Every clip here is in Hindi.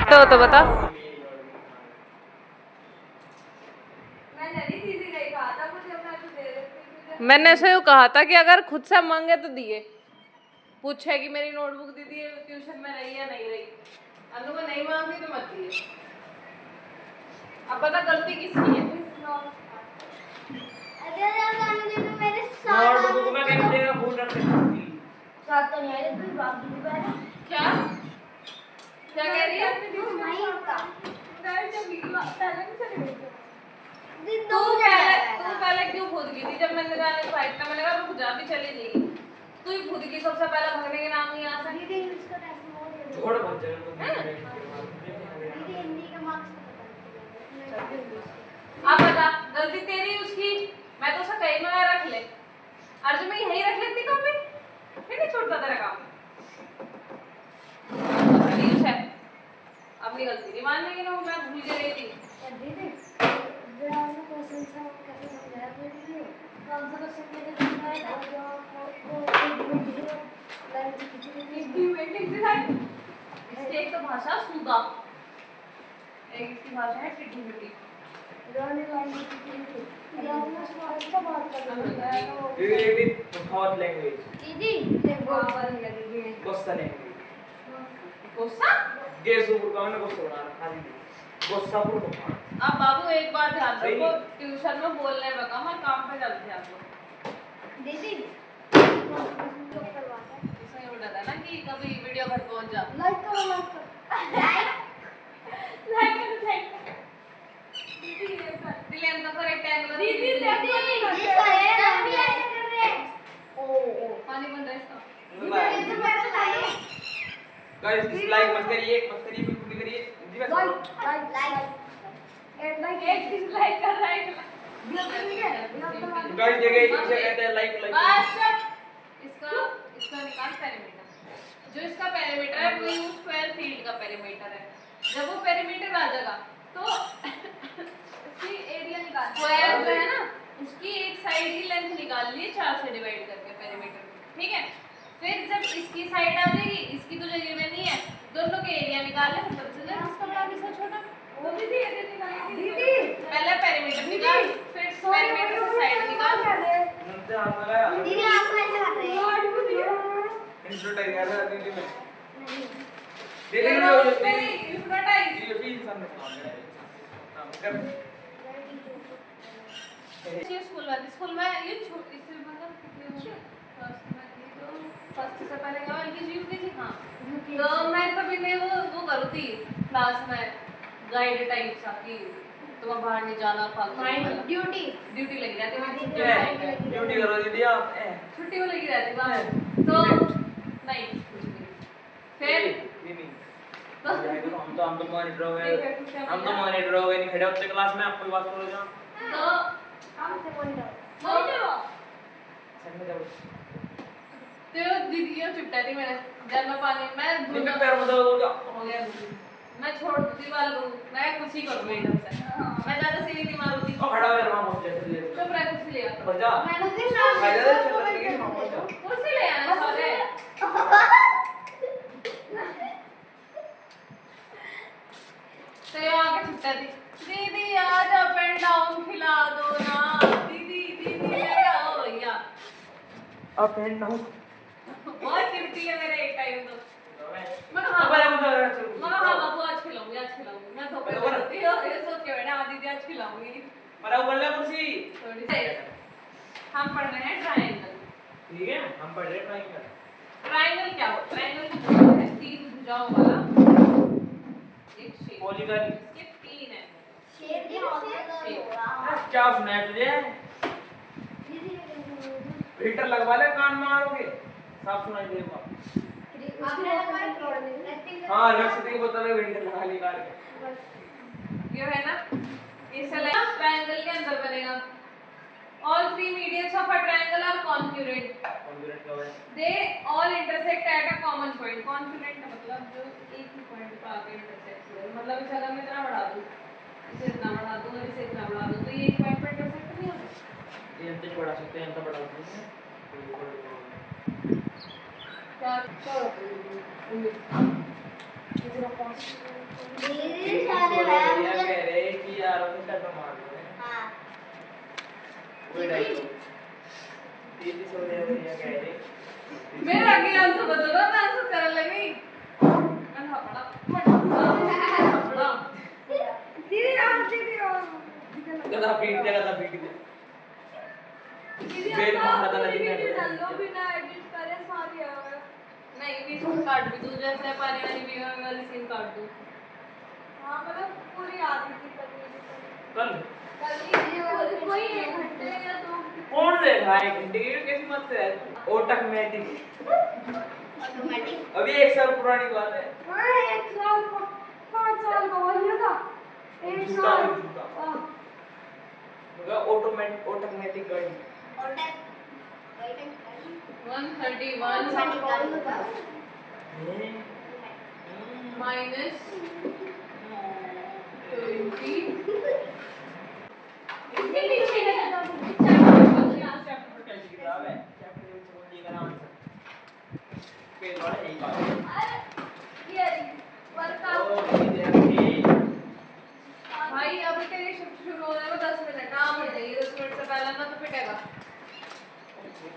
तो बता। मैंने ऐसे ही कहा था कि अगर खुद से मांगे तो दिए। पूछे कि मेरी नोटबुक दीदी ट्यूशन में रही या नहीं रही, अनु को नहीं मांगी तो मत दिए। अब पता गलती किसकी है। नोटबुक में कैसे देगा भूल रख सकती साथ तो नहीं आए कोई बात नहीं पहले क्या क्या कह रही है? तू पहले क्यों कूद गई थी जब मैंने जाने को फाइट था? मैंने कहा रुक जा, भी चली जाएगी। तू ही कूद गई सबसे पहले, भगने के नाम नहीं आ सकती। दीदी इसका टेस्ट मोड दे दो। छोड़ बन जाएगा। दीदी हिंदी का मार्क्स आप बता, गलती तेरी उसकी? मैं तो उसे कहीं में रख ले, अर्जुन में यही रख लेती कभी, फिर नहीं छोड़ता तेरा काम। है अपनी गलती नहीं मानने की ना, मैं भूल गई थी। दीदी जरा ना क्वेश्चन था कैसे समझाया दीदी कौन सा क्वेश्चन मैंने समझाया था वो लाइन की इसकी एक तो भाषा सूदा, एक इसकी भाषा है टिड्डी मिट्टी। रोने वाली दीदी ऑलमोस्ट अच्छा बात कर रही है ये भी बहुत लैंग्वेज दीदी एक बात बन गया दीदी गुस्सा लैंग्वेज गुस्सा गेस ऊपर का मैंने गुस्सा बना रखा दीदी गुस्सा पर को। अब बाबू एक बात ध्यान रखो, ट्यूशन में बोलने में कम और काम पे चलते हैं आप लोग। दीदी जो करवाता है इसमें ये डर है ना कि कभी वीडियो घर पहुंच जाए। लाइक करो लाइक दिले अंदर का रेक्टेंगुलर दीदी दीदी सारे भी ऐसे कर रहे हैं ओ पानी बन रहा है इसका। दीदी मैं बताइए गाइस डिसलाइक मत करिए बिल्कुल भी करिए जी बस लाइक एंड लाइक एक डिसलाइक कर रहा है। गाइस देखिए इसे कहते हैं लाइक इसका निकाल पेरीमीटर। जो इसका पेरीमीटर है वो स्क्वायर फील्ड का पेरीमीटर है। जब वो पेरीमीटर आ जाएगा तो उसकी एरिया निकाल, स्क्वायर जो है ना उसकी एक साइड की लेंथ निकाल ली 4 से डिवाइड करके पेरीमीटर, ठीक है। फिर जब इसकी साइड आ जाएगी, इसकी तो जगह में नहीं है, दोनों के एरिया निकाल ले, फिर पता चलेगा इसका बड़ा किसका छोटा। वो दीदी एरिया निकाल दीदी पहले पेरीमीटर निकाल, फिर पेरीमीटर से साइड निकाल। मुझे हाथ लगाया दीदी आप कैसे कर रहे हैं इंट्रोटाइज कर रहा दीदी में दीदी दीदी ने ने हिप्नोटाइज ये भी इंसान ने कर ये स्कूल में ये छोटी से मतलब कितने होंगे फर्स्ट से पहले क्या एलकेजी यूकेजी। हां तो मैं कभी नहीं वो करूँ थी क्लास में गाइड टाइप सा कि तुम्हें बाहर नहीं जाना, फालतू ड्यूटी लगी रहती है। ड्यूटी करो दीदी आप छुट्टी में लगी रहती बाहर तो नहीं कुछ नहीं। फिर हम तो मॉनिटर हो गए नहीं खड़े होते क्लास में आपको बात करो जा तो दीदी ये चुपटा थी मैंने जब मैं पानी मैं पैर में दो हो गया मैं छोड़ दूसरी बार करूँ, मैं कुछ ही करूँ एकदम से। मैं ज़्यादा सीधी नहीं मारूँगी ओ खड़ा हो रहा हूँ जैसे तो मैं कुछ ले आता बजा मैंने भी कुछ ले आना सारे। तो ये आके छुट्टा थी, दीदी आज अप एंड डाउन खिला दो ना, दीदी दीदी ले आओ भैया। अप एंड डाउन बहुत चिढ़ती है मेरे एक टाइम तो। मैं हाँ बाबू आज खिलाऊंगी मैं धोखे करती हूँ ये सोच के बैठा हाँ दीदी आज खिलाऊंगी। मरा ऊपर ले कुर्सी थोड़ी सी हम पढ़ रहे हैं ट्रायंगल, ठीक है हम पढ़ रहे हैं ट्रायंगल क्या हो, ट्रायंगल को बोलते हैं तीन भुजाओं वाला एक शेप। पॉलीगन इसके तीन है शेप की शेप। क्या सुना है तुझे फिल्टर लगवा ले कान में मारोगे साफ सुनाई देगा। हाँ रक्त की बोतल में फिल्टर लगा ली कार के ये है ना इससे लेना ट्रायंगल के अंदर बनेगा। All three medians of a triangle are concurrent. Congruent क्या है They all intersect at a common point. Concurrent का मतलब जो एक ही पॉइंट पर आके इंटरसेक्ट करे, मतलब इसे अगर मैं इतना बढ़ा दूं, इसे इतना बढ़ा दूं और इसे इतना बढ़ा दूं तो ये एक पॉइंट पर इंटरसेक्ट नहीं होगा। ये अंतर बढ़ा सकते हैं अंतर बढ़ा सकते हैं क्या मार रहे हैं हाँ कोई नहीं तो दीदी सो रहे हो या कह रहे मेरा आगे आंसर बदलो ना मैं आंसर करने लगी अल्लाह पड़ा दीदी और गधा पीट दे दीदी बेल आप मारा था पूरी लेकिन वीडियो नहीं डाल लो बिना एडिट करे सारी आवे नहीं बीच में काट भी दूं जैसे पानी वाली वीडियो वाली सीन काट दूं हां मतलब पूरी आधी की करनी कल कोई 1 घंटे या 2 कौन देखा है घंटे की कैसी मत है ऑटोमेटिक ऑटोमेटिक अभी 1 साल पुरानी बात है हाँ 1 साल 5 साल का हो लगा 1 झूठा साल झूठा मगर ऑटोमेटिक गाड़ी 131 minus 20 इसके नीचे है चैप्टर पर कैसी किताब है चैप्टर में समझिएगा ना आंसर पेज वाला यही बात है ये वर्कआउट ओ विद्यार्थी भाई अभी तेरी शिफ्ट शुरू होने में 10 मिनट आ मत जाइए 10 मिनट से पहले ना तो पिटेगा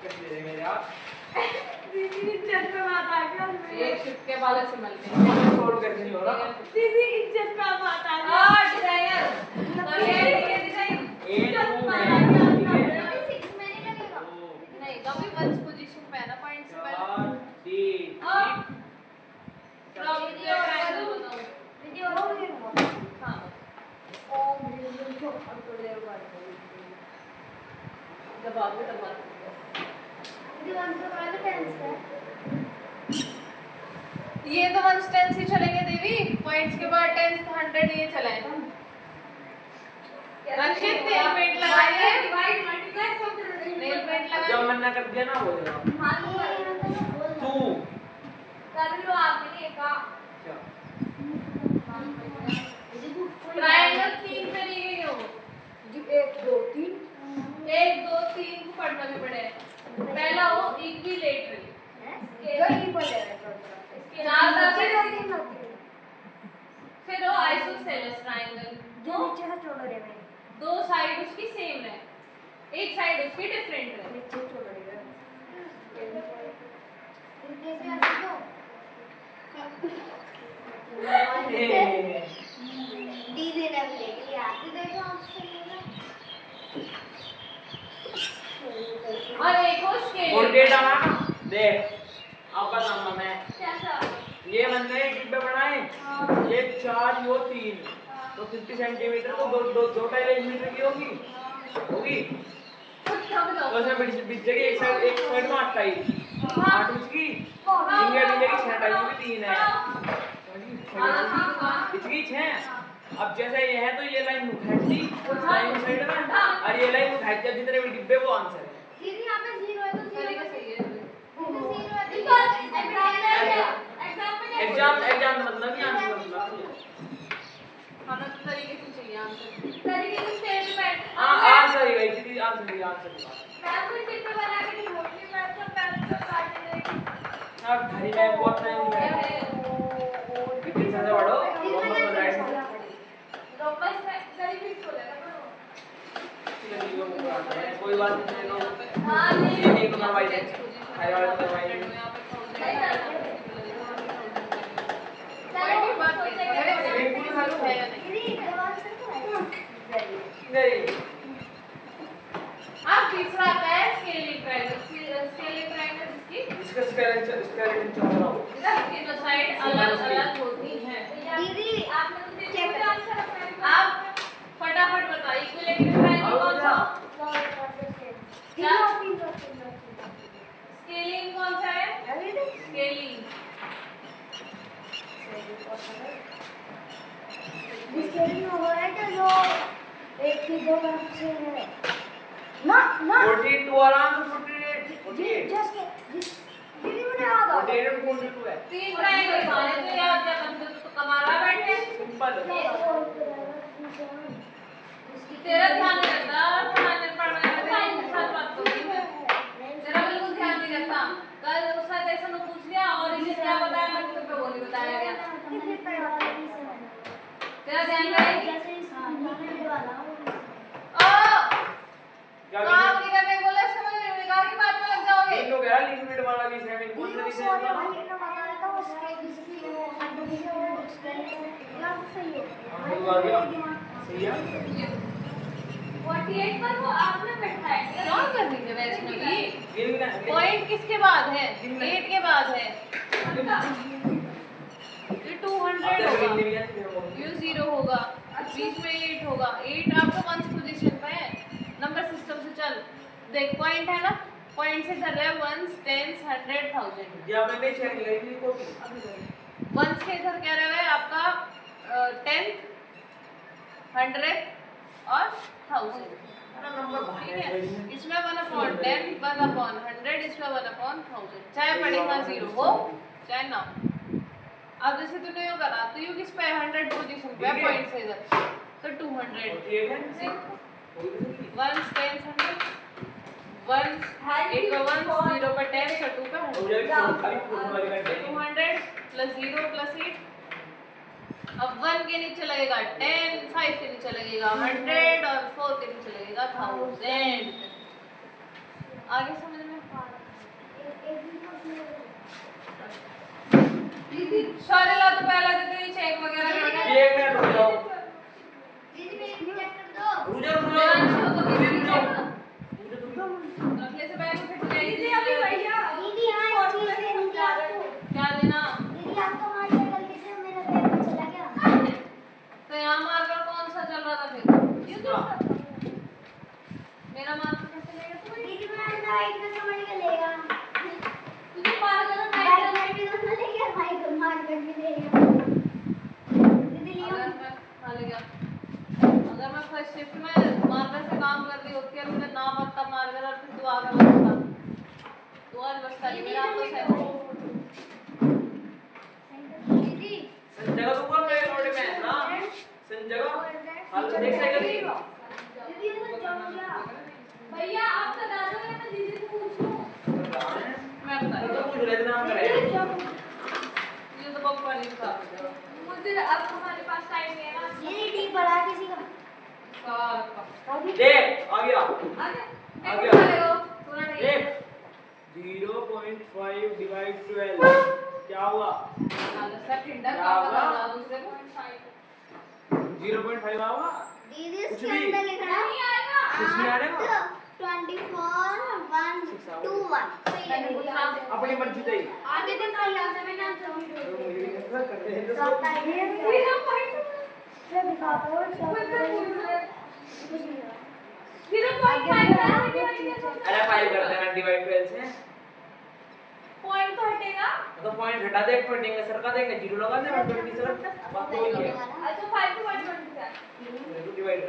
कैसे दे मेरे आप दीदी इज्जत पे बात आ गया एक शिफ्ट के बाद से मिलते हैं सोल्व कैसे नहीं हो रहा दीदी इज्जत पे बात आ गया डिजाइनर और ये डिजाइन एक टू में नहीं कभी वंस पोजीशन पे है ना पॉइंट से पहले प्रॉब्लम ये ट्रायंगल बताओ दीदी और हो गया हां ओ मेरे जो अब तो देर बाद दबा दीदी वन से पहले टेंस है ये तो वन टेंस ही चलेंगे देवी पॉइंट्स के बाद टेंस 100 ये चलाए रंजित नेल पेंट लगाइए डिवाइड मल्टीप्लाई सब नेल पेंट जब लगाइए मन्ना कर दिया ना हो जाएगा तू कर लो आपने का क्या ट्रायंगल 3 तरीके के हो 1 2 3 1 2 3 को पढ़ना भी पड़ेगा पहला हो इक्विलेटरल यही बोलेगा चार फिर हो आइसोसेलेस ट्रायंगल जो नीचे से छोड़ रहे हैं दो साइड उसकी सेम रहे एक साइड उसकी डिफरेंट रहे नीचे छोड़ रहे हैं दीदी ने भी देख लिया देखो और एक हो स्केल और डेटा ना देख आपका नाम मैं कैसा ये मैंने डिब्बे बनाए ये 4 यो 3 तो 50 सेंटीमीटर तो दो टाइल मीटर की होगी तो इसमें बीच जगह एक साइड में 8 टाइल 8 इसकी इंगे बीच जगह 6 टाइल भी 3 है इसकी 6 अब जैसे ये है तो ये लाइन उठाई थी लाइन साइड में और ये लाइन उठाई थी जितने भी डिब्बे वो आंसर है दीदी यहाँ पे 0 है तो 0 तरीका सही है एग्जाम मतलब ही आंसर मतलब हमें तो तरीके से चाहिए आंसर तरीके से स्टेटमेंट हां आंसर ही गई थी आंसर मैं कोई चित्र बना के दिखाऊंगी मैं तो पेन से काट देगी अब घड़ी में बहुत टाइम है कितनी ज्यादा बड़ो वापस बताएं वापस मैं गरीब ही बोलेगा कोई बात नहीं लो हां ये तो ना भाई खाने वाले तो भाई दीदी जवाब से नहीं अब तीसरा आता है स्केलिंग ट्रायंगल जिसकी इसका स्पेलिंग चल रहा हो तीनों साइड अलग-अलग होती हैं दीदी आपने तो चेक आंसर अपना आप फटाफट बताइए इक्विलेटरल ट्रायंगल कौन सा स्केलिंग कौन सा है स्केलिंग स्केलिंग हो रहा है जो एक की दो तरफ से है ना 42 आराम से 48 जस्ट दीदी मुझे याद आ 48 42 है तीन ट्रायंगल सारे तो याद है बंदे तो कमारा बैठे सिंपल तेरा ध्यान नहीं रहता पढ़ाने में तेरे साथ बात करूंगी मैं तेरा बिल्कुल ध्यान नहीं रहता कल उसने जैसे मैं पूछ लिया और इसे क्या बताया मैं तो वो नहीं बताया गया तेरा ध्यान रहेगा जैसे इस वाला सॉरी भाई ने बताया था उसके जिसकी वो अंडरवियर है उसके यार सही हो सही है 48 पर वो आपने बैठाया क्या कर रही है वैष्णवी गिनना पॉइंट किसके बाद है 8 के बाद है ये 200 होगा ये 0 होगा बीच में 8 होगा 8 आपका 1 पोजीशन पे है नंबर सिस्टम से चल देख पॉइंट है ना पॉइंट से चल रहा है 1s 10s 100,000 ये आपने नहीं चेक लगाई थी कॉपी वंस के इधर क्या रहा है आपका 10th 100th और 1000 नंबर ठीक है इसमें 1/10 1/100 इसमें 1/1000 चाहे पड़ेगा 0 हो चाहे ना हो। अब जैसे तूने यो करा तो यू किस पे 100 पोजीशन पे पॉइंट से इधर तो 200 ये है 1s 10s 100 1s 8 पे 1 0 पे 10 so 2 पे 200 plus 0 plus 8 अब 1 के नीचे लगेगा 10 5 के नीचे लगेगा 100 और 4 के नीचे लगेगा 1000 आगे समझ में दीदी सारे ला तो पहला देते ही चेक वगैरह करके ये एक मिनट रुक जाओ दीदी मेरे को चेक कर दो रुक जाओ रखले से बैग फिट हो जाएगी दीदी अभी भैया दीदी हाँ एक चीज देंगे आपको क्या देना दीदी आपका मार्कर गलती से मेरा पैर में चला गया तो यहाँ मार्कर कौन सा चल रहा था फिर ये तो मेरा मार्कर कैसे लेगा तू दीदी मैं नाइट में समझ के लेगा तुझे मार्कर नाइट में भी तो लेगा माइक मार्कर भी लेगा दीदी लियो हाँ ले गया अगर मैं फर्स्ट शिफ्ट में मार्कर से काम कर रही होती है मुझे ना पता मार्कर और फिर तू आगे बढ़ता तू आज बचता नहीं मेरा तो सही दीदी संजय तो बोल रहे नोट में ना संजय हाल देख सकेगा दीदी ये तो जम गया भैया आप बता दो मैं दीदी से पूछ लूं मैं बता तो कुछ लेना नाम करे ये तो पप्पा नहीं बता मुझे अब हमारे पास टाइम नहीं है ना ये डी पड़ा किसी का देख आ गया आगे आ एक गया। चलेगा पूरा नहीं देख 0.5 डिवाइड 12 क्या हुआ सेकंड का क्या हुआ? बता दूसरे को 0.5 आवा दीदी कुछ इसके भी? अंदर लिखना नहीं आएगा कुछ नहीं आने का 24 1 2 1 मैंने पूछा अपनी मर्जी से ही आगे दिन का याद है मैंने तो मुझे भी कैसा करते हैं तो आता है मेरा पॉइंट मैं दिखाता हूं मुझे पूछ ले कुछ नहीं हुआ 0.5 अरे 5 करते हैं डिवाइड 12 से पॉइंट तो हटेगा तो पॉइंट हटा दे 20 का सर का देंगे 0 लगा दे 20 से बात तो वही है अच्छा 5 to 120 का डिवाइड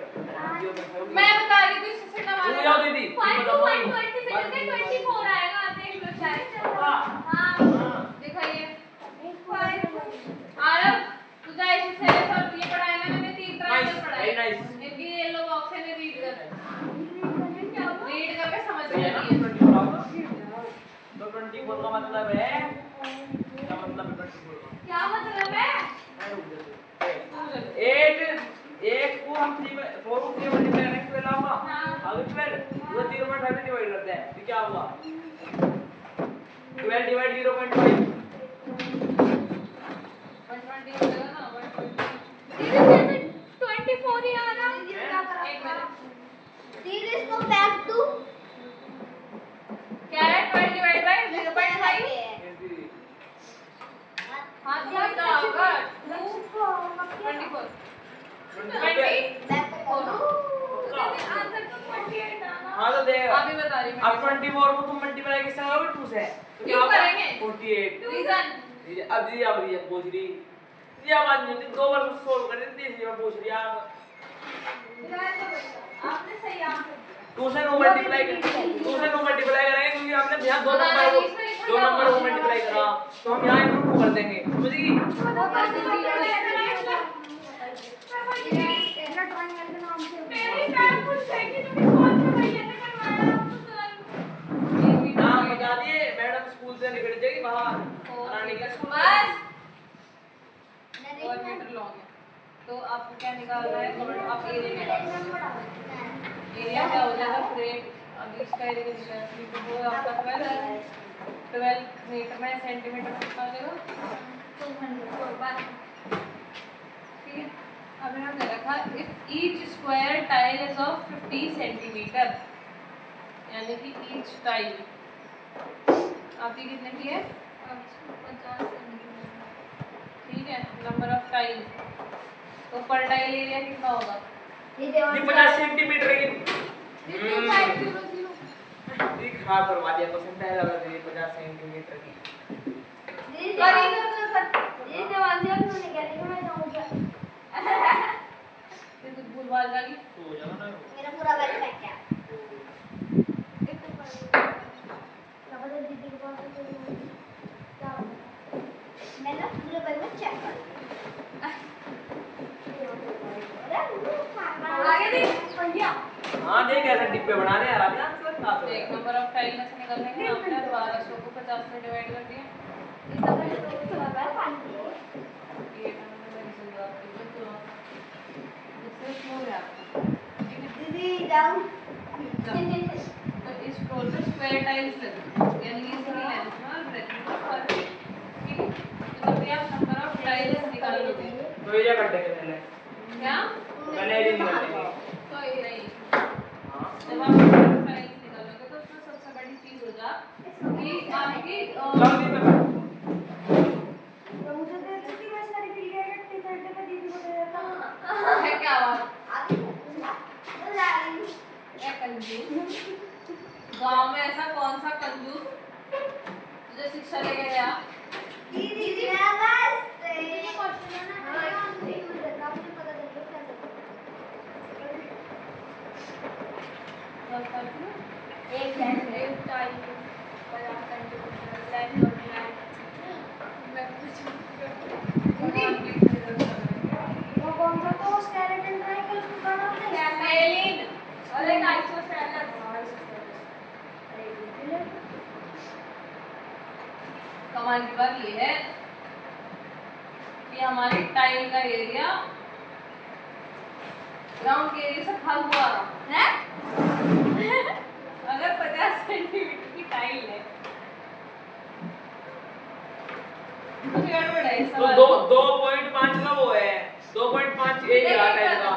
मैं बता रही थी इससे ना तू जाओ दीदी 5 to 120 से करके 24 आएगा देख लो शायद हाँ। हां दिखाइए आरव तू जा इससे सब ये पढ़ाया ना मैंने 3 तरह Nice, से पढ़ाया very nice. इनकी येलो बॉक्स है रीड कर रीड करके समझ सही है ना में 24 तो 24 का मतलब है क्या मतलब है 24 का क्या मतलब है 8 एक को हम 4 को 3 मल्टीप्लाई करेंगे 12 होगा आगे 12 वो 0.5 से डिवाइड करते हैं तो क्या होगा 12 डिवाइड 0.5 120 हो जाएगा ना 120 24 ही आ रहा है एक मिनट दीदी इसको बैक टू क्या है 12 डिवाइड बाय 0.5 हां क्या होगा 24 बैक आंसर तो 28 आना हाँ तो देख अभी बता रही हूं अब 24 को तुम मल्टीप्लाई किससे करोगे 2 से तो क्यों होगा? करेंगे? 48 रीजन अब दीदी पूछ रही ये बात नहीं होती 2 बार सोल्व कर देती है मैं पूछ रही आप आपने सही आंसर 2 से नो मल्टीप्लाई करेंगे क्योंकि हमने यहाँ दो नंबर को मल्टीप्लाई करा तो हम यहाँ इनटू 2 कर देंगे समझी इलेक्ट्रॉनिक के नाम से मेरी फ्रेंड पूछ रही थी तुमने कौन से भैया ने करवाया नाम बता दिए मैडम स्कूल से निकल जाएगी बाहर रानी के स्कूल बस और मीटर लॉन्ग है तो आपको क्या निकालना है आप एरिया एरिया क्या हो जाएगा फ्रेम अभी इसका एरिया निकालना है तो वो आपका 12 है 12 मीटर में सेंटीमीटर में कितना हो जाएगा? 200 ठीक है। अब यहाँ दे रखा if each square tile is of 50 centimetre, यानी कि ईच टाइल आपकी कितने की है? 50 सेंटीमीटर। ठीक है, नंबर ऑफ टाइल, तो पर टाइल एरिया कितना होगा? ये 50 सेंटीमीटर की खराब करवा दिया क्वेश्चन पहला वाला दे 50 सेंटीमीटर की। ये देवांशी अब मैंने क्या लिखा मैं जाऊंगा। ये तो भूलभाल जाएगी। तो हो जाएगा ना मेरा पूरा बैग पैक क्या रबर दीदी के पास तो क्या मैं ना पूरा बैग में चेक कर आगे देख भैया। हां देख ऐसे डिब्बे बना रहे हैं यार, अभी आंसर बता दो। एक नंबर ऑफ टाइल में से निकलने के नाम है 1200 को 50 में डिवाइड कर दिया। ये मैंने मेरी सुन लो आपकी जो तो इससे हो गया आपका। ठीक है, दीदी जाओ तो इस फ्लोर पे स्क्वायर टाइल्स लगी, यानी कि इसकी लेंथ में और ब्रेथ में फर्क है। ठीक है, तो जब भी आप नंबर ऑफ टाइल्स निकालोगे तो ये क्या करते हैं पहले? क्या मैंने ये निकालेंगे। तो ये नहीं, हां जब आप नंबर ऑफ टाइल्स निकालोगे तो उसमें सबसे बड़ी चीज हो जा कि आपकी जल्दी में कर। मुझे दे दीदी मैं सारी क्लियर करते करते पे दीदी को दे देता है क्या बात आगे है कंजूस। गांव में ऐसा कौन सा कंजूस तुझे शिक्षा लेके गया? दीदी नमस्ते क्वेश्चन है ना मुझे पता चल गया एक टाइम 50 सेंटीमीटर लेंथ और वो कौन सा तो स्केलेटन ट्रायंगल उसका नाम है सेलिन और एक आइसोसेलेस कमाल की बात ये है कि हमारी टाइल का एरिया ग्राउंड के एरिया से भाग हुआ है। अगर 50 सेंटीमीटर की टाइल है तो गड़बड़ है इस तो सवाल 2.5 का वो है 2.5 एक आता है इसका।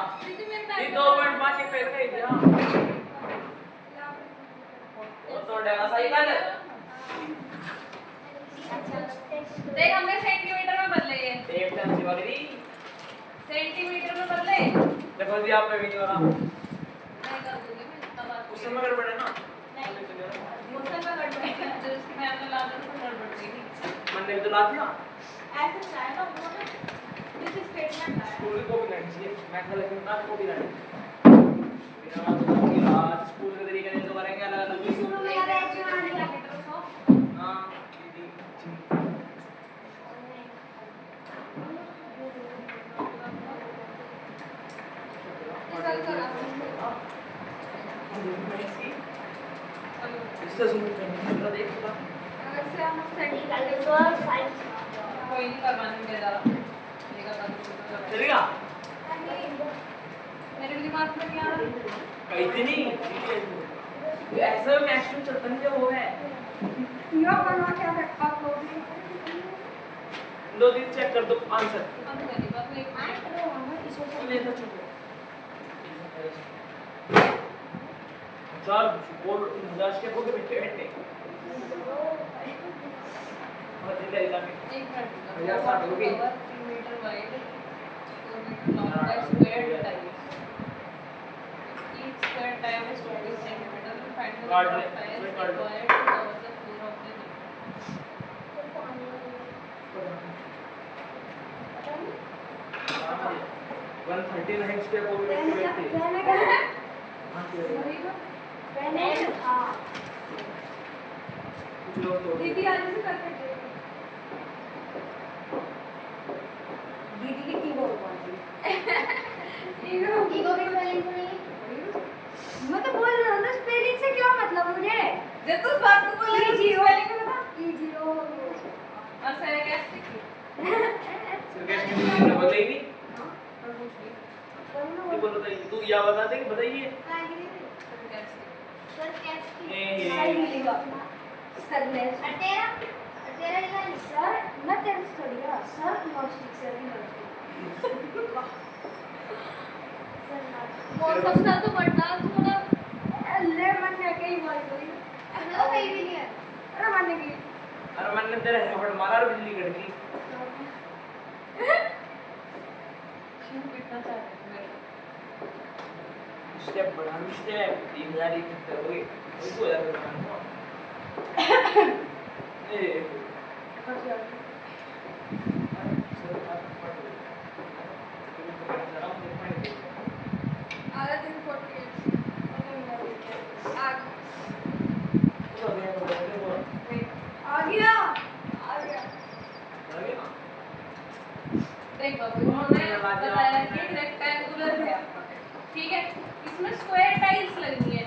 ये 2.5 एक पैर का ही था। वो तो डेगा साइकिल देख हमने सेंटीमीटर में बदले ये एक टन से बगरी सेंटीमीटर में बदले देखो जी आप पे भी नहीं हो रहा। नहीं कर दूंगी मैं इतना बात उस समय गड़बड़ है ना। मुझसे मैं गड़बड़ जो उसकी मैम ने ला दी तो गड़बड़ गई मैंने भी तो ला दिया। ऐसे चाहे ना वो ना दिस स्टेटमेंट है स्कूल की कॉपी लानी चाहिए। मैं कल लेकिन ना कॉपी लानी। मेरा बात तो कि आज स्कूल के तरीके से तो करेंगे अलग अलग चीज। हां इससे सुन के देख लो। कोई नहीं करवाने में ज़्यादा लेगा तो चलेगा मेरे दिमाग में क्या आ रहा है इतनी ऐसा मैक्सिमम चलता नहीं जब वो है दो दिन चेक कर दो आंसर अब मेरी बात एक ले तो चुप चार बोल 10 के बोल के बैठे बैठे और दिन इधर में एक मिनट भैया साथ हो गई 3 मीटर वाइड 4 मीटर लॉन्ग का square tile each square tile is 20 centimeter and find the काट number ले, of tiles इसमें काट ले। required to cover the floor of the one 39 step हो गए बैठे कुछ लोग तो दीदी आगे से करते हैं दीदी की कीबोर्ड ईगो की स्पेलिंग सुनी मैं तो बोल रहा हूं स्पेलिंग से क्या मतलब मुझे जब तू बात को बोले तो स्पेलिंग में बता E0 और sarcastic सरकास्टिक नहीं बताएगी ये बोल बताइए तू या बता दे कि बताइए sarcastic ए सर ने तेरा इधर सर ना तेरा थोड़ी है सर नॉस्टिक सर भी नॉस्टिक सर कौन सा बता तो बड़ा थोड़ा ले मन ने कई बार कोई तो कहीं भी नहीं है। अरे मन ने की अरे मैंने तेरे हेड मारा और बिजली कट गई। क्यों कितना चाहते हैं स्टेप बढ़ा स्टेप 3071 हो गए उसको याद करना ए आधा दिन 48 आ गया देख बाबू उन्होंने बताया कि रेक्टेंगुलर है आपका, ठीक है। इसमें स्क्वायर टाइल्स लगनी है,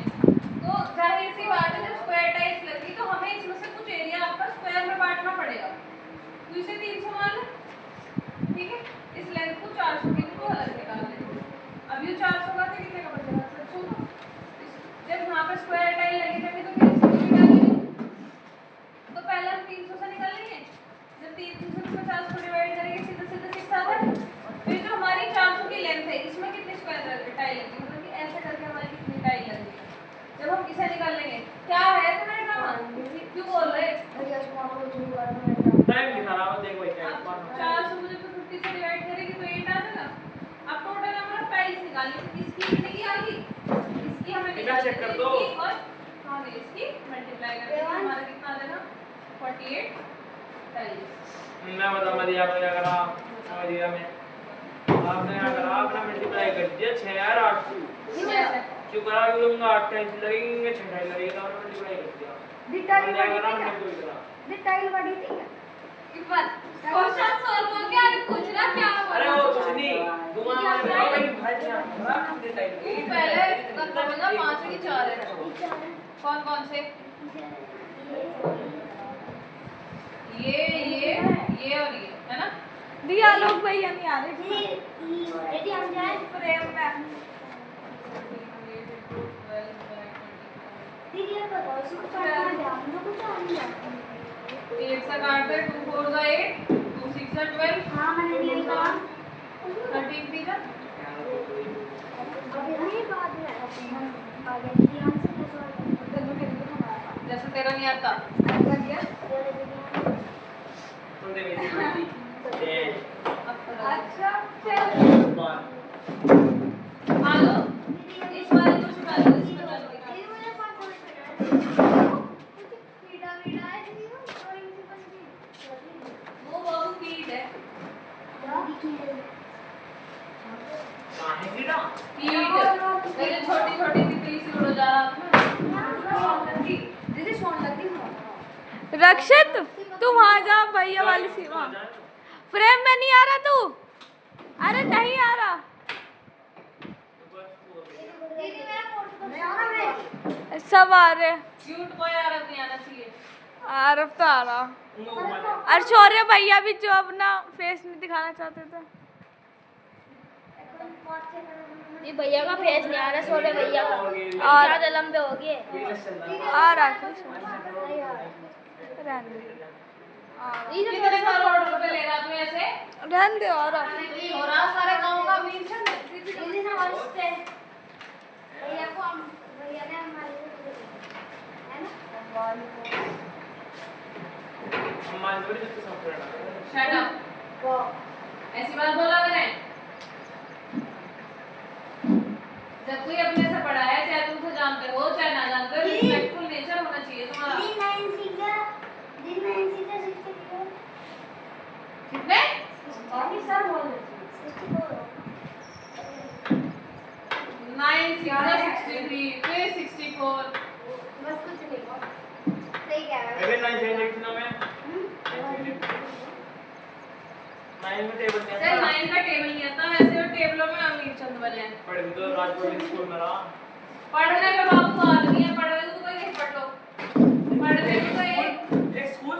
तो जाहिर सी बात है जब स्क्वायर टाइल्स लगी तो हमें इसमें से कुछ एरिया आपका स्क्वायर में बांटना पड़ेगा। तो इसे 300 मान लो, ठीक है। इस लेंथ को 400 के को अलग निकाल लेंगे। अब ये 400 का तो कितने का बचेगा 700 का। जब यहाँ पर स्क्वायर टाइल लगी रहेगी तो फिर इसको निकालेंगे, तो पहले हम 300 से निकालेंगे। जब 300 से 50 को डिवाइड करेंगे सीधे सीधे 6 आ जाएगा। फिर जो हमारी 400 की लेंथ है इसमें कितनी स्क्वायर टाइल लगी, मतलब कि ऐसे करके हमारी कितनी टाइल लगी। जब हम इसे निकाल लेंगे क्या है तुम्हारे ड्रामा क्यों बोल रहे भैया सुना को जो बार में टाइम दिखा रहा हूं देख भाई क्या 400 मुझे तो 50 से डिवाइड करेंगे तो 8 आ जाएगा। अब टोटल नंबर ऑफ टाइल्स निकालिए, इसकी कितनी की आ गई, इसकी हमें इधर चेक कर दो। और हमें इसकी मल्टीप्लाई करके हमारा कितना आ जाएगा 48 टाइल्स। मैं बता मैं दिया आपने क्या करा समझ गया मैं आपने क्या करा आपने मल्टीप्लाई कर दिया 6 यार 8 क्यों करा क्यों लूंगा 8 टाइम्स लगेंगे 6 टाइम लगेगा और मल्टीप्लाई कर दिया दी टाइल क्या बड़ी करा थी मैंने क्या कोई करा दी टाइल बड़ी थी क्या एक बार क्वेश्चन सॉल्व हो गया, अरे कुछ ना क्या अरे वो कुछ नहीं दुआ में बताओ भाई भाई क्या बड़ा कितने टाइम तू पहले बताऊंगा 5 की 4 है कौन कौन से ये और ये है ना। दिया लोग भैया नहीं आ रहे यदि हम जाए प्रेम में दीदी ये बताओ इसको काटना है हम लोग कुछ आ नहीं आता 8 से काट दे 2 4 जा 8 2 6 जा 12 हां मैंने नहीं कहा 13 3 जा अभी नहीं बात में आगे ध्यान से जैसे तेरा नहीं आता सुन दे मेरी बेटी ये अच्छा चल बार हेलो इस बार कुछ कर लो इस पर दीदी मुझे 5 मिनट वीडा वीडा है दीदी वो ड्राइंग से बन गई वो बाबू कीट है कहां है कीड़ा कीट मेरे छोटी छोटी तितली सी उड़ जा रहा था दीदी सोन लगती है रक्षित तू वहां जा भैया वाली सीमा फ्रेम में नहीं आ रहा तू अरे नहीं आ रहा दीदी मेरा फोटो मैं आ रहा मैं सब आ रहे क्यूट कोई आरव नहीं आना चाहिए आरव तो आ रहा और शौर्य भैया भी जो अपना फेस नहीं दिखाना चाहते थे ये भैया का फेस नहीं आ रहा सोले भैया का और ज्यादा लंबे हो गए आ रहा कितने करोड़ रुपए ले रहा तू ऐसे रहन दे और सारे गांव का अमीर छन दीदी नमस्ते भैया को हम भैया ने हमारे है ना मान लो जितने सब करना शट अप ऐसी बात बोला करें जब कोई अपने से बड़ा है चाहे तुम उसे जानते हो चाहे ना जानते हो रिस्पेक्टफुल नेचर होना चाहिए तुम्हारा कितने बाकी सर बोल 9 6 63 फिर 64 बस कुछ नहीं सही कह रहा है अबे 9 से लिखना मैं 9 में टेबल नहीं सर 9 का टेबल नहीं आता वैसे वो टेबलों में अमीर चंद वाले हैं पढ़ भी तो राजकोट स्कूल में रहा पढ़ने में बाबू बात नहीं है पढ़ रहे तो कोई नहीं पढ़ लो पढ़ने में तो एक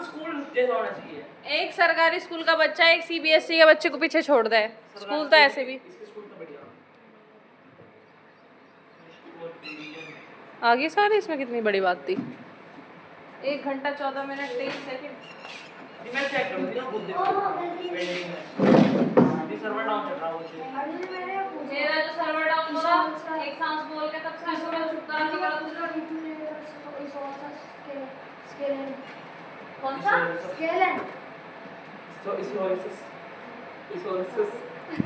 स्कूल जैसा होना चाहिए एक सरकारी स्कूल का बच्चा एक सीबीएसई के बच्चे को पीछे छोड़ दे स्कूल तो ऐसे भी इसके स्कूल तो बढ़िया आगे सारे इसमें कितनी बड़ी बात थी 1 घंटा 14 मिनट 23 सेकंड। मैं चेक करूंगी ना खुद देखो ओह, गलती। पेंडिंग में अभी सर्वर डाउन चल रहा है मुझे अर्जुन मैंने पूछा मेरा जो सर्वर डाउन हुआ एक सांस बोल के तब से पूरा चुप करा के बड़ा कुछ कौन सा स्केलन तो इस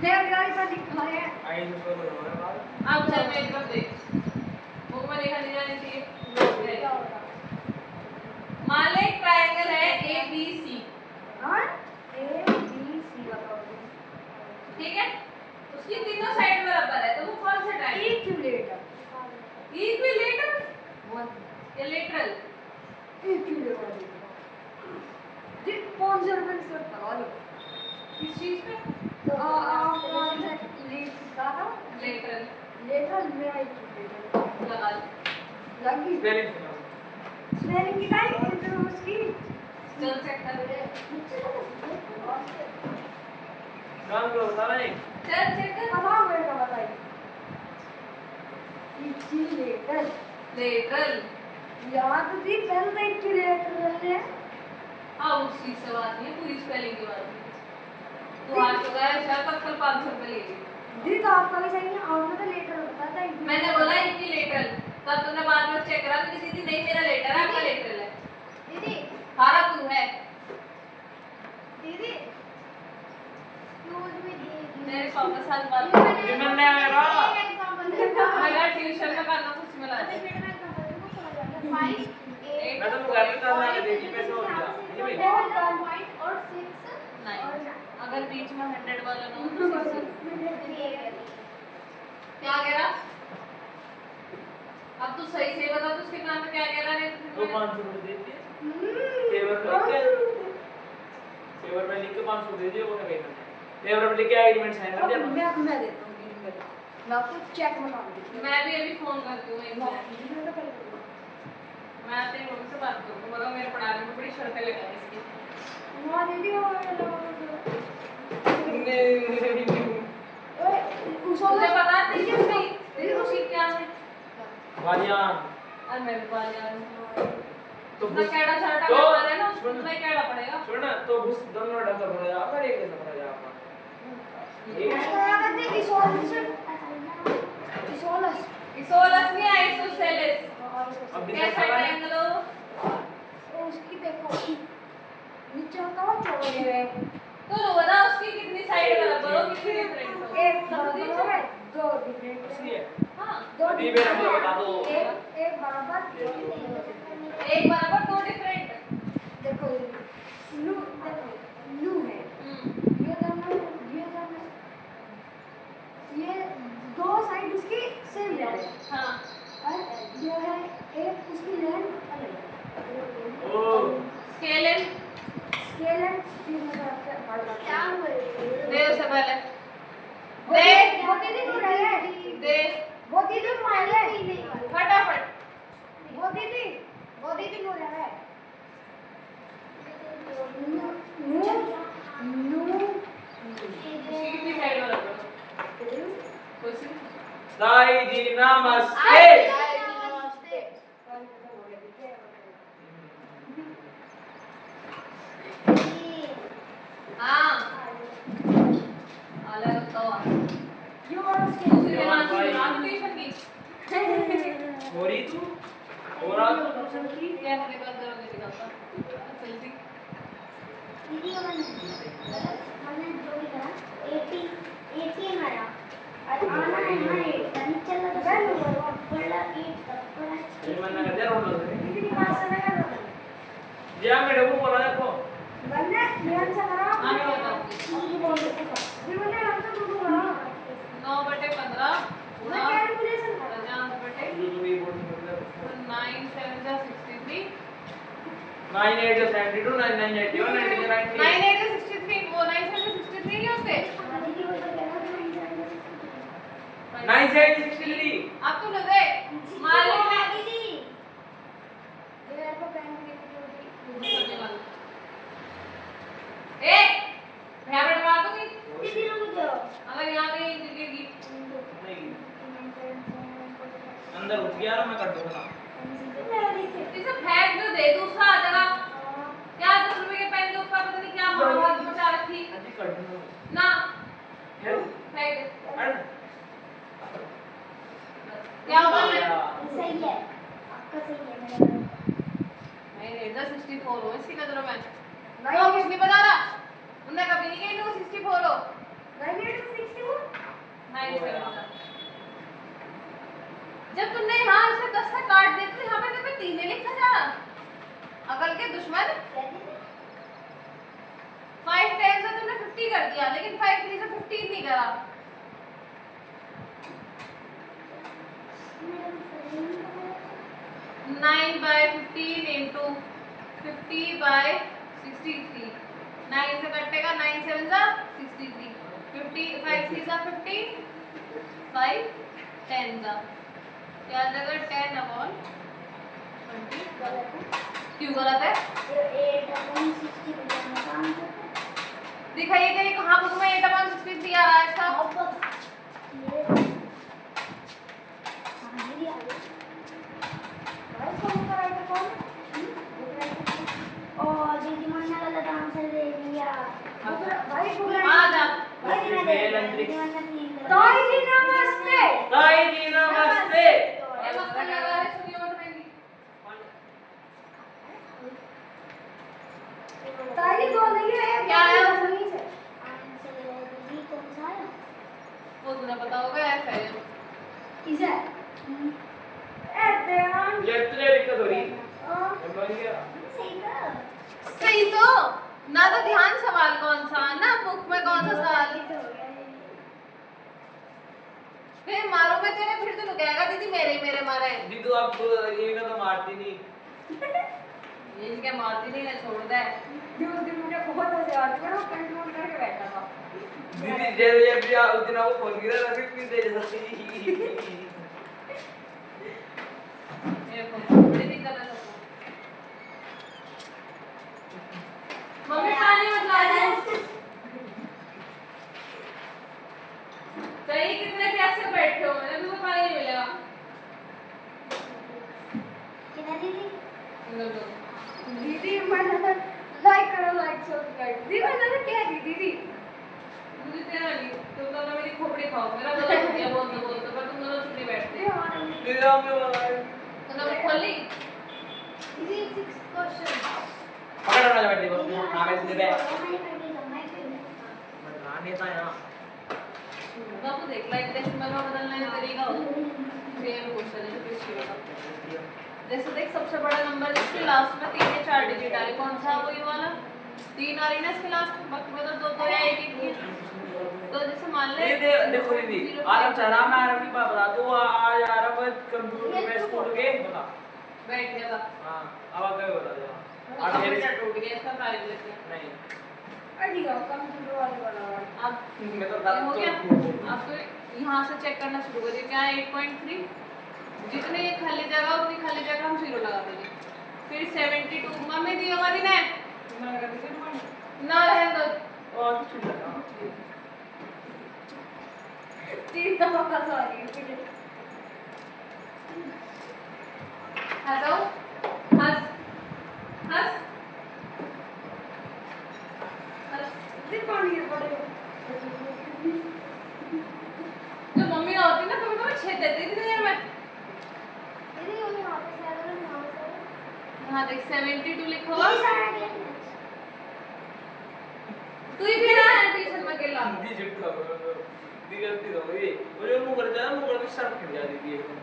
देव गाइस का लिखा है आई जो कर रहा है बात अब चल मेरी तरफ देख मुंह में लिखा नहीं जानी चाहिए क्या होगा मान ले एक ट्रायंगल है ए बी सी हां ए बी सी बताओ ठीक है उसकी तीनों साइड बराबर है तो वो कौन सा ट्रायंगल इक्विलेटर इक्विलेटर वन या लेटरल इक्विलेटर जी 500 रुपए से लगा लो किस चीज पे तो आप लीड का लेटरल लेटर मेरा इक्विलेटर लगा लो लगी स्पेलिंग स्पेलिंग की टाइम इंटर उसकी चल चेक कर काम करो सारा नहीं चल चेक कर पता मेरे का बताइए इक्विलेटर लेटरल याद थी पहले तो इक्विलेटर है हाँ उस चीज से बात नहीं है पूरी स्पेलिंग की बात नहीं तो आज तो गया शायद तक कल 500 रुपए ले गई दी तो आपका भी सही है आपने तो लेटर बताया था मैंने बोला इक्विलेटरल तब तूने बाद में चेक करा तो दीदी नहीं मेरा लेटर है आपका लेटरल है दीदी हारा तू है दीदी यूज में मेरे पापा के साथ बात ये मैंने मेरा मेरा ट्यूशन में करना कुछ मिला है मैं तो घर पे करना है देखी पैसे हो गया ये भी नहीं अगर बीच में 100 वाला ना हो तो 600 क्या कह रहा अब तू सही से बता तू उसके कान में क्या कह रहा है तो 500 रुपए दे दिए पेपर में लिख के 500 दे दिए वो है कहीं पेपर में लिख के एग्रीमेंट साइन कर दिया मैं देता हूँ मैं आपको चेक बता दूँगी मैं भी अभी फोन करती हूँ एक मिनट मैं तेरी मम्मी से बात करूँगी मगर मेरे पढ़ाने में बड़ी शर्तें लगाई इसकी वहाँ दीदी मुझे पता नहीं उसकी उसकी क्या है वालियान और मैं भी बालियान तो उसका केड़ा छाटा तो करना है ना उसको नहीं केड़ा पड़ेगा सुन ना तो घुस दोनों डंगर पड़ेगा अगर एक कैसे पड़ेगा आपका इसोलस नहीं है इसोसेलेस अब भी कैसा ट्रायंगल हो उसकी देखो नीचे होता है चौड़े है तो लो बता उसकी कितनी साइड बराबर हो कितनी डिफरेंट हो एक बराबर है दो डिफरेंट इसलिए हां दो अभी मेरा मुझे बता दो एक बराबर एक बराबर दो डिफरेंट देखो लू देखो लू है ये दोनों ये दो साइड उसकी सेम है हां और जो है एक उसकी लेंथ अलग है ओ scale and scale and speed में क्या हुआ दे उसे पहले वो दीदी को रहे हैं दे वो दीदी को रहे हैं फटाफट वो दीदी को रहे हैं नू उसकी कितनी साइड बराबर हो कुछ दाई जी नमस्ते हां आला तो यू आर दूसरी बात ट्यूशन की हो रही तू और आप ट्यूशन की क्या तेरे पास करोगे दिखाता जल्दी दीदी हमने जो भी करा 80 आया और आना है हमारे नीचे लगा बड़ा 8 ये मन्ना कर दिया रोड लगे दीदी के पास से लगा या मैडम को बोला देखो बनने ध्यान से करा हाँ, मैं बताऊंगी। ये बोले हम तो दूर करा 9/15 मैं कैलकुलेशन करा 50/9 ये तो ये बोर्ड में 9 7 63 9 8 72 9 9 81 9 8 63 वो 9 7 63 नहीं होते दीदी वो तो कहना 9 से 63 अब तू लगे मान ले मैं दीदी ये मेरे को पेन की ए मैं बनवा दूंगी दीदी रुक जाओ अगर यहाँ पे गिरेगी नहीं अंदर घुस गया ना मैं कर दूंगा मेरा देखिए इसे फेंक दो, दे दूसरा आ जाएगा। क्या 10 रुपए के पेन के ऊपर पता नहीं क्या महाभारत मचा रखी अजी कर दो ना, है फेंक दे। अरे क्या होगा मैं सही है आपका, सही है मेरा। नहीं रेजर 64 हो इसकी नजरों में। नहीं वो कुछ नहीं बता रहा, उन्होंने कभी नहीं कही तू 64 हो। नहीं 64 नहीं जब तुमने यहाँ से 10 से काट दिया तो यहाँ पे तुम्हें 3 लिखा जा रहा, अकल के दुश्मन। 5 10 से तुमने 50 कर दिया, लेकिन 5 3 से 15 नहीं करा। 9 by 15 into 50 by 63। 9 से कटेगा, 9 7 जा 63, 50 5 3 जा 50, 5 10 जा क्या आ जाएगा 10 अपॉन 20। क्यों गलत है? दिखाइए कहीं कहाँ बुक में 8 अपॉन 63 आ रहा है इसका। आ जा ताई जी नमस्ते। ताई जी नमस्ते। ये मत करना, अरे सुनिए मत मेरी। ताई जी बोल रही है क्या है? कौन सा है? वो तुम्हें पता होगा ऐसा है। किसे? ए देवान। ये तुझे दिक्कत हो रही हाँ। है? सही तो ना, तो ध्यान सवाल कौन सा ना बुक में कौन सा सवाल। फिर मारो मैं तेरे, फिर तू कहेगा दीदी मेरे मारा है। दीदू आप ये का तो मारती नहीं। ये क्या मारती नहीं ना, छोड़ दे। जो उस दिन मुझे बहुत मजा आती है, मैं कंट्रोल करके बैठा था। दीदी जैसे भी उस दिन वो फोन गिरा ना, फिर दे सकती। मेरे को बड़ी दिक्कत है सबको। मम्मी पानी मत ला दे। कहीं कितने प्यासे बैठे हो, मुझे तुमको पानी नहीं मिलेगा। कितना दीदी? अंदर दो। दीदी मैंने तो लाइक करो, लाइक सब्सक्राइब। दीदी मैंने तो क्या दी दीदी? मुझे तेरा नहीं, तुम दोनों मेरी खोपड़ी खाओ। मेरा गला छूट गया बोलते बोलते, पर तुम दोनों चुप नहीं बैठते। दीदी आप क्यों बोल रहे हैं? तुमने वो खोली? दीदी 6 क्वेश्चन। पकड़ ना बैठ दे बस आगे से दे। मैं बनाने था यहाँ। बाबू देख लाइक डेसिमल में बदलना है तरीका हो। सेम क्वेश्चन है तो किसकी बता। जैसे देख सबसे बड़ा नंबर जिसके लास्ट में 3 या 4 डिजिट आ रहे, कौन सा वही वाला 3 आ रही ना इसके लास्ट में, बाकी में तो 2 या 1 ही। तो जैसे मान ले ये देखो दीदी आराम से आराम आराम की बात बता दो। आज आ रहा है कंप्यूटर में स्कूल के बता बैठ गया था। हां अब आगे बता दो। और कंप्यूटर टूट गया, इसका प्राइस लेते हैं। नहीं अड़ी का कंप्यूटर वाले वाला। अब मैं तो ये हो गया। अब तो यहाँ से चेक करना शुरू करिए, क्या है 8.3। जितने ये खाली जगह उतनी खाली जगह हम 0 लगा देंगे। फिर 72 मम्मी दी हमारी ने ना रहे तो और कुछ नहीं लगा। दीदी का वापस आ रही है। हंसो, हंस हंस हंस। दीदी पानी है बड़े। जो मम्मी होती ना तुम्हें तो छेद देती थी देर में। दीदी उन्हें वापस आ रहा है, वापस आ रहा है। यहाँ देख 72 लिखो। ये सारा गेम तू ही भी ना है ट्यूशन में अकेला। दी झुट्टा दी गलती हो गई। मुझे मुंह कर जा मुंह कर सर खिल जा दीदी एकदम।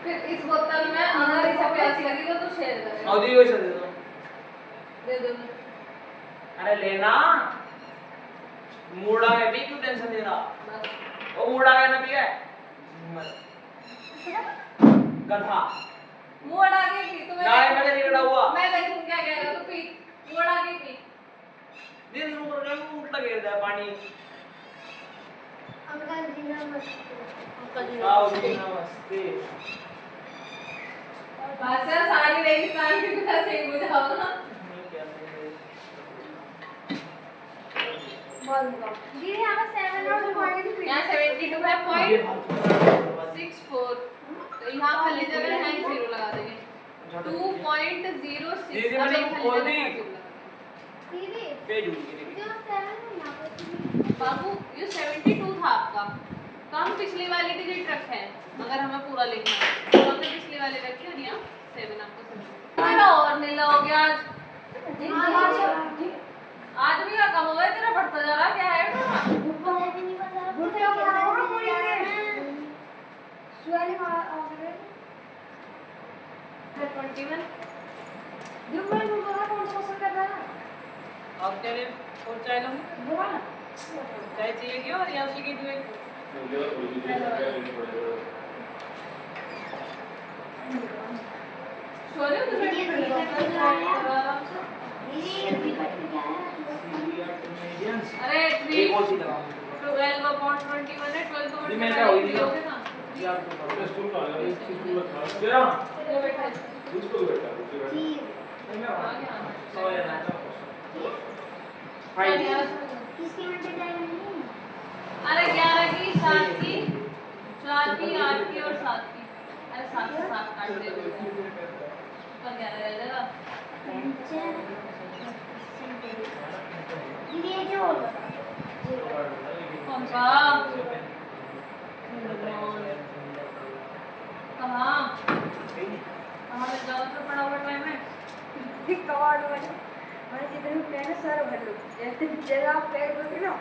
फिर इस बोतल में अगर इसे प्यास लगी तो तू शेयर करेगा। और दी वैसे दे दो। दे दो। अरे लेना मूड़ा है भी क्यों टेंशन ले रहा। बस वो मूड़ा है ना भी है गधा मोड़ आगे की तुम्हें ना है मैंने निकला हुआ। मैं देखूं क्या कहेगा तू पी। मोड़ आगे पी। दिन ऊपर का उठ लगे रहता है पानी। अंकल जी नमस्ते। आओ जी नमस्ते। बस यार सारी रेगिस्तान की तरह से ही बुझाओ ना। बोल दो दीदी यहाँ पर 7 और 1 यहाँ 72 है 0.64 तो यहाँ खाली जगह है 0 लगा देंगे 2.06 दीदी अब मतलब एक खाली बोल जगह दी। है 0 लगा दीदी पेज उड़ गई जो 7 है यहाँ पे देंगे। बाबू ये 72 था आपका तो हम पिछली वाली डिजिट रखे हैं अगर हमें पूरा लिखना है तो हमने पिछली वाली रखी और यहाँ 7 आपको समझ और नीला हो गया आज भी क्या कम हो गया तेरा बढ़ता जा रहा क्या है भुट्टा भी नहीं बता रहा भुट्टा बना रहा पूरी में स्वेलिंग आ गई 21 ग्रुप में बोल रहा कौन सा पसंद कर रहा है अब क्या ले और चाय लो बोला ना चाय चाहिए क्या और या उसी की दुए सोने तो दीदी ये बैठ विकट क्या है अरे एक और सी लगाओ 12 upon 21 है 12 तो जी, मैंने कहा वही दिया। हो गया ना यार तो वो बैठा है जी आ गया फाइव किसके में डेटा नहीं अरे 11 की 7 की 4 की 8 की और 7 की अरे 7 से 7 काट दे ऊपर 11 रह जाएगा दीदी ये जो कौन सा कहाँ कहाँ लग जाओ तो पड़ा हुआ टाइम है कवाड़ में मैं जिधर पेन सर भर लो जैसे जगह पेड़ बोलते ना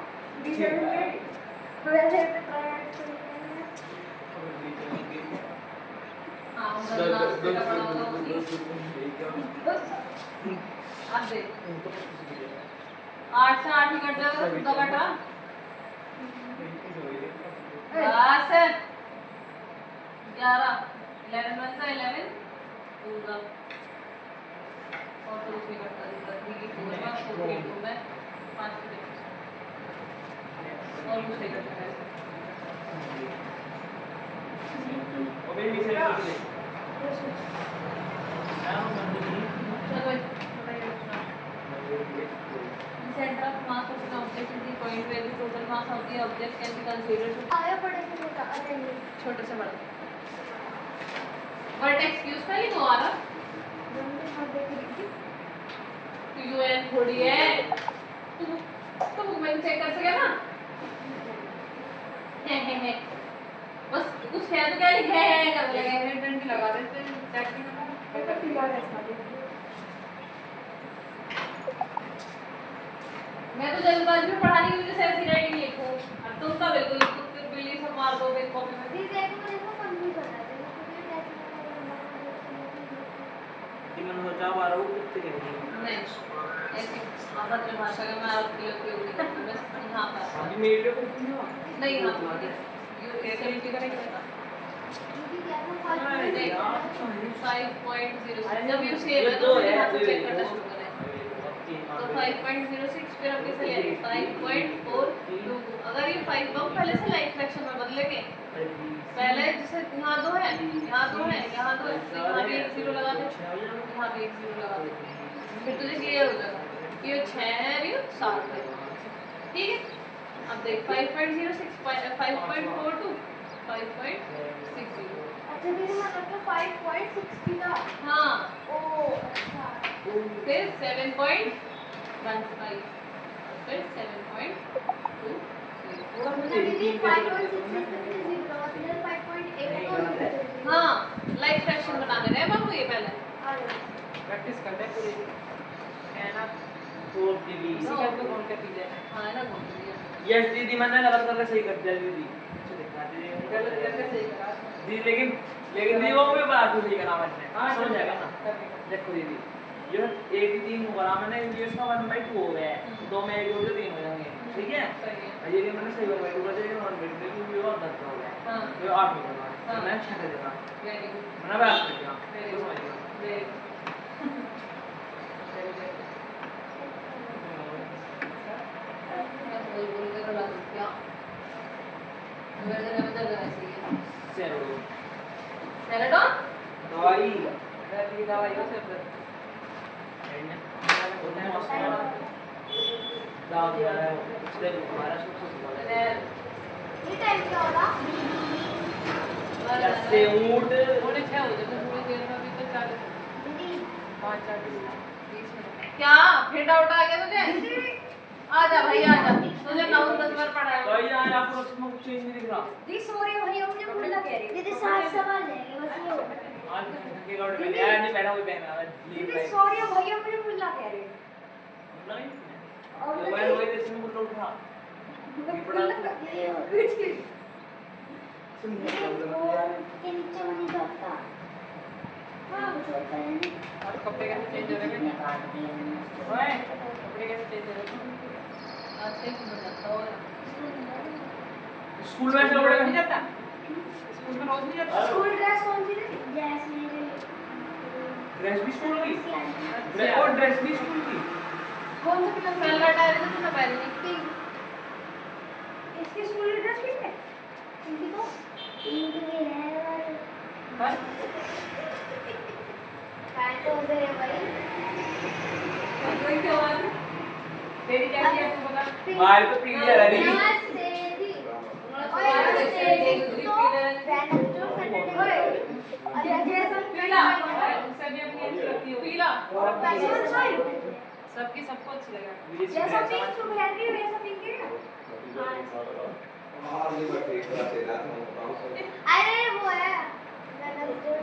बीच में वैसे प्राइवेट हाँ उधर नाच बेटा पड़ा होगा अब देख 8 से 8 ही कट जाएगा तो कटा बस 11 11 वन सा 11 होगा और तो उसमें कटता है 3 की 4 में 4 की 2 में 5 की और कुछ नहीं कटता है ओबे भी से ले चलो center of mass of an object is the point where the total mass of the object can be considered to आगे पढ़े थे बेटा अरे नहीं छोटे से बड़ा वर्टेक्स की उसका लिखो आ रहा जल्दी मत देखिए तो यूएन थोड़ी है तो बुक में चेक कर सके ना है बस कुछ है तो क्या लिखे है कर लगे हेडन भी लगा देते हैं चेक नहीं बेटा पिला है इसका मैं तो जल्दबाजी में पढ़ाने की वजह से ऐसी राइटिंग लिखूं और तुम तो बिल्कुल बिल्ली से मार दोगे कॉपी में दीदी देखो मुझे इसको कंफ्यूज होता है कि मन हो जा बारो कितने कहेंगे नहीं ऐसी अभद्र भाषा का मैं आपके लिए उपयोग नहीं करती बस यहाँ पर अभी मेरे लिए कुछ नहीं हो नहीं यहाँ पर दीदी क्या था 5.06 जब यू सेव है तो फिर यहाँ से चेक करना शुरू करें तो 5.06 फिर हम कैसे ले 5.42 अगर ये 5 को पहले से लाइक फ्रैक्शन में बदलेंगे पहले जैसे यहाँ 2 है यहाँ 2 है यहाँ 2 है तो यहाँ भी 1 0 लगा दे यहाँ भी 1 0 लगा दे फिर तुझे क्लियर हो जाएगा कि ये 6 है और ये 7 है ठीक है अब देख 5.06 5.42 5.60 अच्छा दीदी मतलब तो 5.60 था हाँ ओ अच्छा फिर 7.15 फिर 7.2 मतलब दीदी 5.66 से 0 और इधर 5.8 हाँ लाइक फ्रैक्शन बना दे रहे हैं बाबू ये पहले प्रैक्टिस करते हैं पूरी है ना फोर दीदी इसी का तो कौन का पीछे हाँ है ना बोल दिया यस दीदी मैंने गलत करके सही कर दिया दीदी अच्छा दिखा दीदी गलत करके सही करा दीदी लेकिन दीदी वो भी बात सही करा मैंने समझ जाएगा ना देखो दीदी ये एक ही 3 करा मैंने ये इसका 1/2 हो गया है 2 में 1 हो गया 3 हो जाएंगे ठीक है सही है ये भी मैंने सही कर दिया पूरा देखिए 1/2 लेकिन ये और 10 हो गया हाँ ये 8 हो गया हाँ। मैं 6 कर देगा वेरी गुड मैंने बात कर दिया वेरी तो गुड समझ गया वेरी मैं बोल बोल के करा दूँ क्या मेरे जगह में जगह ऐसी है चलो सेरेडॉन दवाई की दवाई हो सब दाव दिया है उससे हमारा सब कुछ ये टाइम क्या होगा जैसे ऊंट थोड़े 6 हो जाते थोड़ी देर में, अभी तो 40 दीदी 5-40 20 मिनट। क्या फिर डाउट आ गया तुझे? आ जा भाई आ जा, तुझे 9-10 बार पढ़ाया भाई यार आपको उसमें कुछ चेंज नहीं दिख रहा। दी सॉरी भैया मुझे बोलना कह रही दीदी 7 सवाल रहेंगे बस ये होगा। आज के गाउट में यार नहीं पहना कोई पहना दीदी सॉरी भैया मुझे बोलना कह रही नहीं और तो वही वही इसमें कुछ लोग था ये पड़ा सुन और के नीचे बनी जाता। हाँ कुछ होता है नहीं। और कपड़े कैसे चेंज हो रहे हैं बेटा? ओए कपड़े कैसे चेंज हो रहे हैं? आज से ही हो जाता और स्कूल में कपड़े नहीं जाता, स्कूल में रोज नहीं जाता। स्कूल ड्रेस कौन सी थी? ड्रेस मेरे ड्रेस भी स्कूल की और ड्रेस भी स्कूल की कौन सा कलर सलवार डाल रही तो मैं पहन ली। इसकी स्कूल ड्रेस भी है? इनकी तो इनकी है बस पैंट हो गए भाई। कोई क्या बात है? तेरी क्या किया तू बता? मार तो पीली जा रही है नमस्ते दी। नमस्ते दी। तो पैंट जो सैटरडे अरे जैसा पीला सभी अपनी अच्छी लगती है पीला पैंट सबकी सबको अच्छी लगेगा। जैसा पिंक तू पहन रही है वैसा पिंक है अरे वो है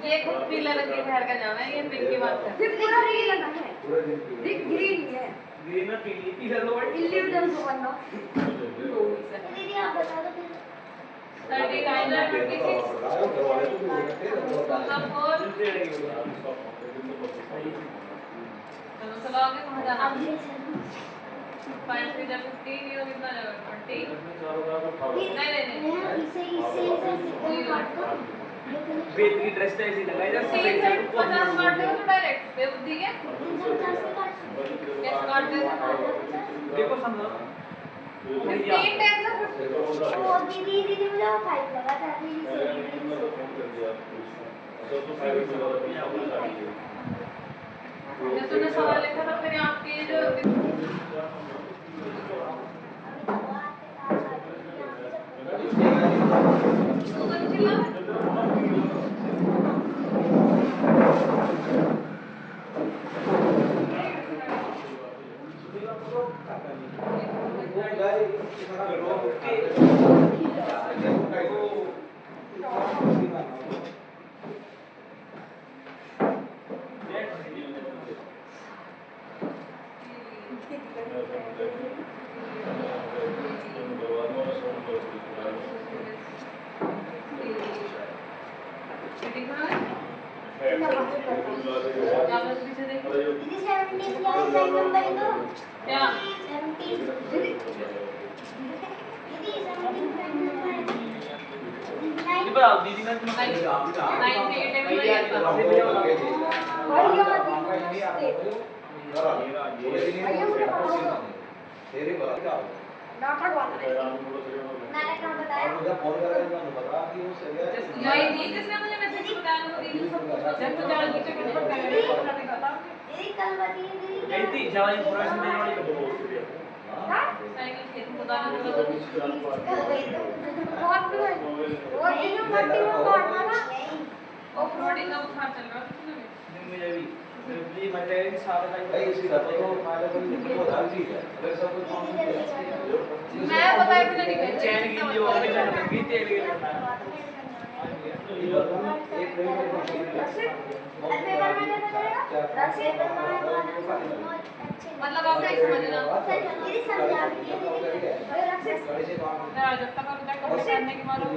ये खुद पीला रंग के पहन का जाना है, ये पिंक की बात कर। ये पूरा पीला है दिख ग्रीन है ग्रीन में पीली पीला लो इल्यूजन को बनना दो से दीदी आप बता दो फिर 39 और 26 मतलब और चलो चलो आगे कहाँ जाना? अब ये चलो 5 की जब 15 ये कितना जाएगा 20? नहीं नहीं इसे काट दो बेद की ड्रेस तो ऐसी लगाई जा तीन सेट 50 काट दो तो डायरेक्ट बेबुद्धि के 350 से काट दो कैसे काट दे? देखो समझो 15 10 से 50 वो दीदी मुझे वो 5 लगा था दीदी जब तूने सवाल लिखा था फिर आपके जो दीदी 17 क्या है नंबर दो क्या 17 दीदी 17 नंबर ये बताओ दीदी का 9 के टेबल में नाटक का बताया यही दी जिसने मुझे मैसेज बताया वो दीदी सब कुछ जब तो जान की चक्कर में कर रही है दीदी कल बताइए दीदी गई थी जवानी पूरा से देने वाली साइकिल खेत में बताने वाला वो ये जो मट्टी में काटना ना ऑफ रोडिंग का बुखार चल रहा है दिन में जब भी मटेरियल की सारा मैं बताया बिना नहीं पहन चैन की जो पे चल रही तेल के मतलब आप नहीं समझना दीदी समझा मैं जब तक आप तक कपड़े पहनने की मालूम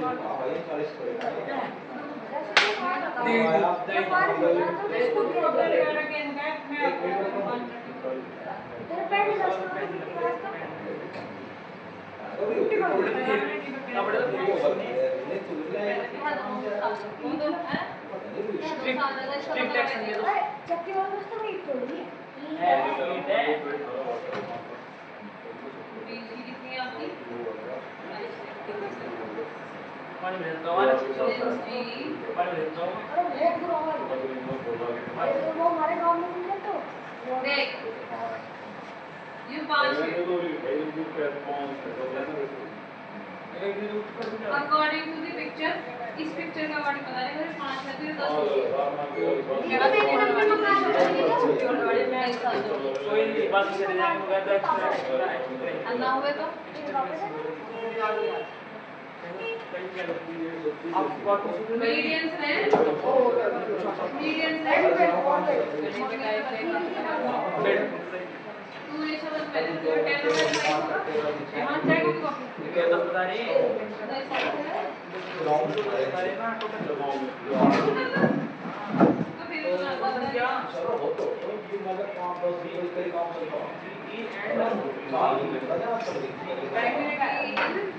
चक्की वाला तो नहीं तोड़ी बिजली कितनी आपकी पानी भेजता हूँ जी पानी भेजता हूँ अरे बहुत बुरा हाल है वो हमारे गांव में नहीं है तो देख ये 5 अकॉर्डिंग टू द पिक्चर, इस पिक्चर का अकॉर्डिंग पता नहीं मुझे 5 है तो 10 हो गए। कोई नहीं बात चले जाएंगे मगर तो एक्स्ट्रा अन्ना हुए तो आप बात मीडियंस हैं, मीडियंस हैं। तू ये सब पहले तो 10 नंबर यहाँ चेक होगी कॉपी क्या तो बता रही है तो फिर क्या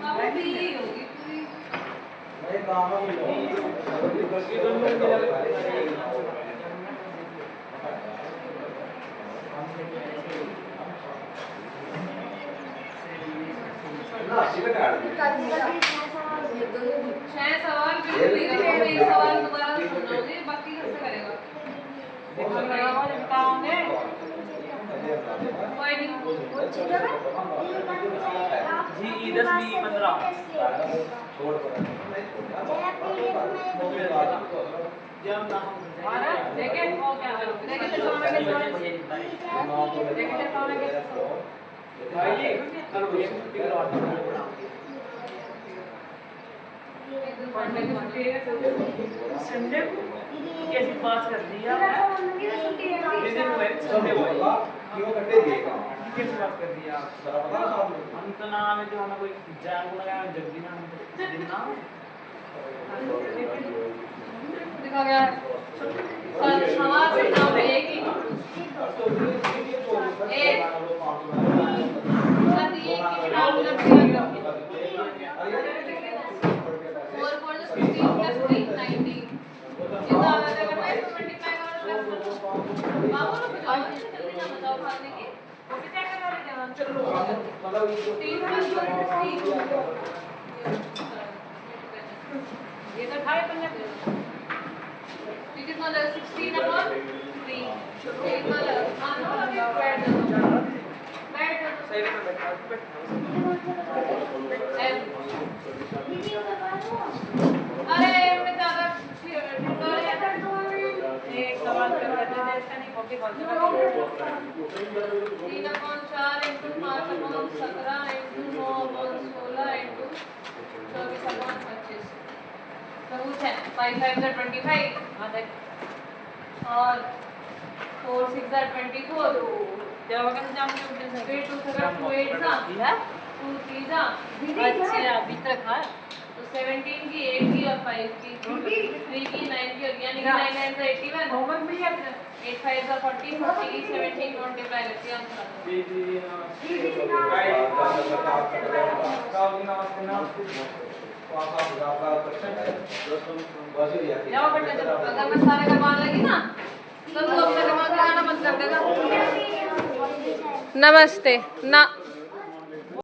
अब भी होगी पूरी छह सवाल बिल्कुल नहीं करेगा, एक सवाल दोबारा सुनना होगी, बाकी कैसे करेगा? कोई नहीं। जी 10 20 15 जब ना देखे वो क्या देखे टेक्नोलॉजी के सवाल देखे टेक्नोलॉजी के भाई संडे को कैसी बात कर दी आप कैसी बात कर दी आप हम तो नाम है जो हमें कोई जान को लगाया जल्दी ना दिन ना दिखा गया सवाल से नाम एक ही एक साथ ये कि नाम लग गया 4 4 जो 16 plus 3 19 ये तो आधा करना है तो मल्टीप्लाई और प्लस बाबू लोग बताओ जल्दी ना बताओ खाने की वो भी चेक करा लेते हैं चलो 3 plus 16 ये तो खाए पन्ने कितना लगा 16 अपॉन 3 कितना लगा हां तो अभी बैठ जाओ सही में बैठा अरे मैं ज्यादा एक सवाल पे करते थे इसका नहीं कॉपी कर 3 upon 4 into 5 upon 17 into 9 upon 16 into 24 upon 25 सबूत है 5 5 is 25 हाँ देख और 4 6 are 24 क्या होगा ना जाम के उठे से 2 7 2 8 जा 2 3 जा अच्छा अभी तक है तो 17 की 8 की और 5 की 3 की 9 की और यानी कि 9 9 से 81 होमवर्क मिल गया 8 5 का 40 40 की 17 मल्टीप्लाई करके आंसर जी जी जाओ बेटा जब अगर मैं सारे करवाने लगी ना तो तू अपने दिमाग लगाना बंद कर देगा नमस्ते ना